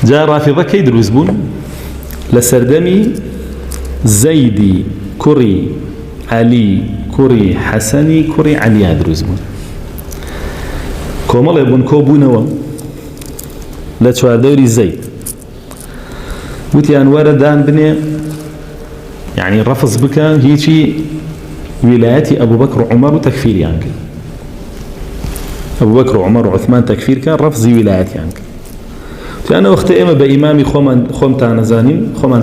جاء رافضة كي دروز بون لسردمي زيدي كري علي كري حسني كري علي دروز بون كومل يبون كوبونوا لا تشوار دوري زيد وتي أنوار دان بني يعني رفض بك هيجي ولاية أبو بكر وعمر وتكفير يعني أبو بكر وعمر وعثمان تكفير كان رفض ولاية يعني فأنا وقت إما بإمامي خوم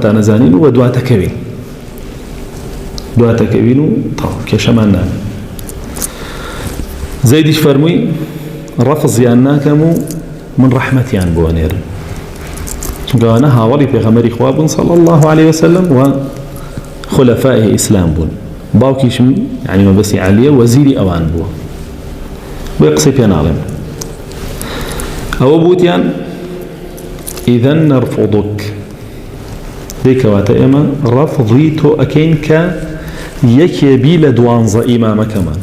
تانزانين ودعا تكوين دعا تكوين طبعا كشمان زيدش فرمي رفض ياناكمو من رحمة يان بوانير قانا هاولي في غمر إخواب صلى الله عليه وسلم وخلفائه إسلام بون باوكيش يعني ما بس عليه وزيري أوان بو ويقصي بيان عالم أو بوتيان إذن نرفضك ديك واتئما رفضي تو أكين يكي بيل دوانزا إمام كمان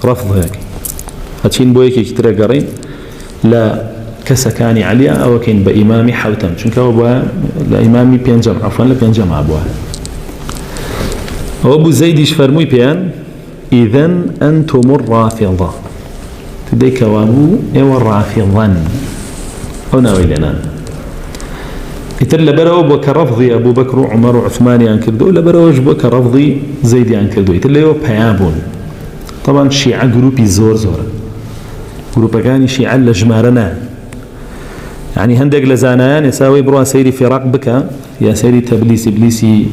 رفض هيك هاتشين بو يكي كتير قرين لا كسكاني عليا أو كين بإمامي حوتم چونك هو لإمامي بينجم عفوا لبينجم عبوها أبو زيدش فرموي بيان إذن أنتم الرافضة تديك وابو إيو الرافضان أو ناوي لنا يتر لبرو بك رفضي أبو بكر وعمر وعثمان ينكردو لبرو بك رفضي زيد ينكردو يتر ليو بيابون طبعا شيعة جروبي زور جروبا كان شيعة لجمارنا يعني هندق لزانان يساوي بروا سيري فراق بك يا سيري تبليس إبليسي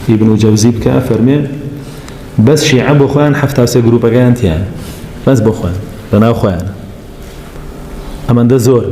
ابن جوزي بك فرمي بس شيعة بخوان حفتاوسي جروبا كانت يعني بس بخوان بنا أخوان أما ده زور